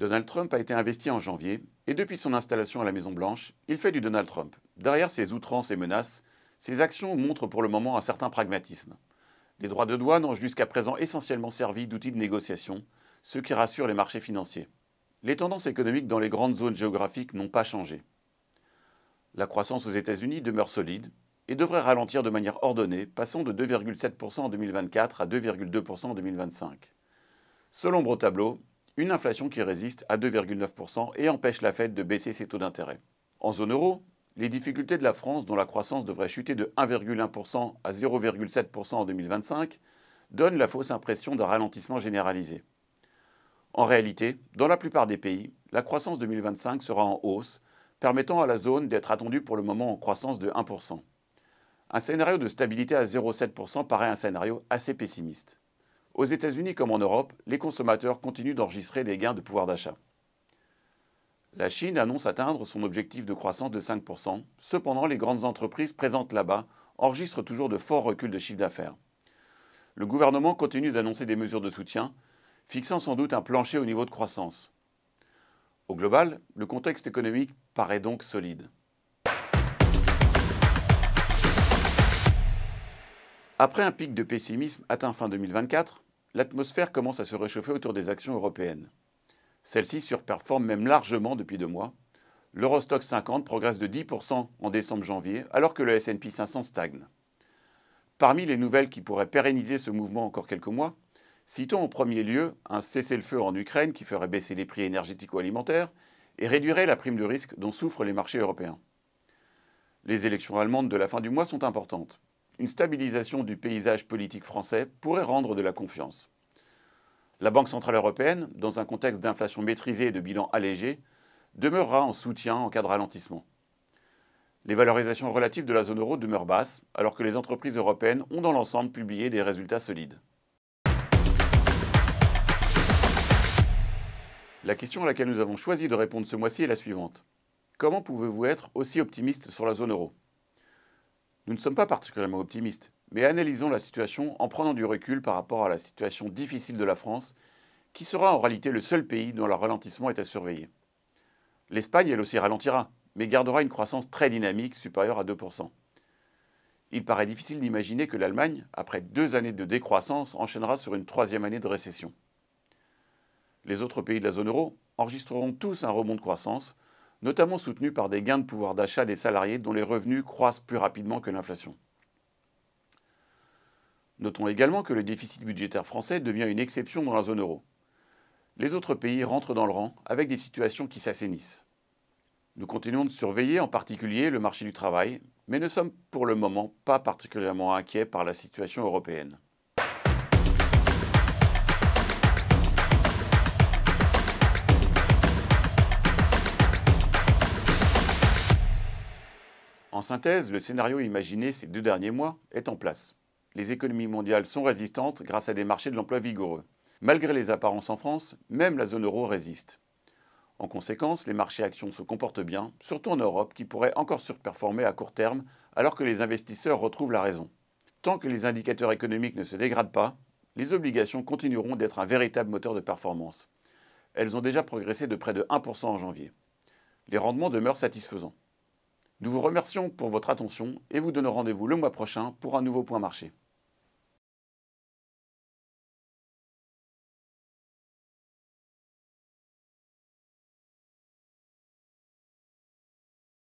Donald Trump a été investi en janvier, et depuis son installation à la Maison-Blanche, il fait du Donald Trump. Derrière ses outrances et menaces, ses actions montrent pour le moment un certain pragmatisme. Les droits de douane ont jusqu'à présent essentiellement servi d'outil de négociation, ce qui rassure les marchés financiers. Les tendances économiques dans les grandes zones géographiques n'ont pas changé. La croissance aux États-Unis demeure solide et devrait ralentir de manière ordonnée, passant de 2,7% en 2024 à 2,2% en 2025. Seul ombre au tableau, une inflation qui résiste à 2,9% et empêche la Fed de baisser ses taux d'intérêt. En zone euro, les difficultés de la France, dont la croissance devrait chuter de 1,1% à 0,7% en 2025, donnent la fausse impression d'un ralentissement généralisé. En réalité, dans la plupart des pays, la croissance 2025 sera en hausse, permettant à la zone d'être attendue pour le moment en croissance de 1%. Un scénario de stabilité à 0,7% paraît un scénario assez pessimiste. Aux États-Unis comme en Europe, les consommateurs continuent d'enregistrer des gains de pouvoir d'achat. La Chine annonce atteindre son objectif de croissance de 5%. Cependant, les grandes entreprises présentes là-bas enregistrent toujours de forts reculs de chiffre d'affaires. Le gouvernement continue d'annoncer des mesures de soutien, fixant sans doute un plancher au niveau de croissance. Au global, le contexte économique paraît donc solide. Après un pic de pessimisme atteint fin 2024, l'atmosphère commence à se réchauffer autour des actions européennes. Celles-ci surperforment même largement depuis 2 mois. L'Eurostoxx 50 progresse de 10% en décembre-janvier, alors que le S&P 500 stagne. Parmi les nouvelles qui pourraient pérenniser ce mouvement encore quelques mois, citons en premier lieu un cessez-le-feu en Ukraine qui ferait baisser les prix énergético-alimentaires et réduirait la prime de risque dont souffrent les marchés européens. Les élections allemandes de la fin du mois sont importantes. Une stabilisation du paysage politique français pourrait rendre de la confiance. La Banque centrale européenne, dans un contexte d'inflation maîtrisée et de bilan allégé, demeurera en soutien en cas de ralentissement. Les valorisations relatives de la zone euro demeurent basses, alors que les entreprises européennes ont dans l'ensemble publié des résultats solides. La question à laquelle nous avons choisi de répondre ce mois-ci est la suivante. Comment pouvez-vous être aussi optimiste sur la zone euro ? Nous ne sommes pas particulièrement optimistes, mais analysons la situation en prenant du recul par rapport à la situation difficile de la France, qui sera en réalité le seul pays dont le ralentissement est à surveiller. L'Espagne, elle aussi, ralentira, mais gardera une croissance très dynamique, supérieure à 2%. Il paraît difficile d'imaginer que l'Allemagne, après 2 années de décroissance, enchaînera sur une 3e année de récession. Les autres pays de la zone euro enregistreront tous un rebond de croissance, notamment soutenu par des gains de pouvoir d'achat des salariés dont les revenus croissent plus rapidement que l'inflation. Notons également que le déficit budgétaire français devient une exception dans la zone euro. Les autres pays rentrent dans le rang avec des situations qui s'assainissent. Nous continuons de surveiller en particulier le marché du travail, mais ne sommes pour le moment pas particulièrement inquiets par la situation européenne. En synthèse, le scénario imaginé ces 2 derniers mois est en place. Les économies mondiales sont résistantes grâce à des marchés de l'emploi vigoureux. Malgré les apparences en France, même la zone euro résiste. En conséquence, les marchés actions se comportent bien, surtout en Europe, qui pourrait encore surperformer à court terme, alors que les investisseurs retrouvent la raison. Tant que les indicateurs économiques ne se dégradent pas, les obligations continueront d'être un véritable moteur de performance. Elles ont déjà progressé de près de 1% en janvier. Les rendements demeurent satisfaisants. Nous vous remercions pour votre attention et vous donnons rendez-vous le mois prochain pour un nouveau point marché.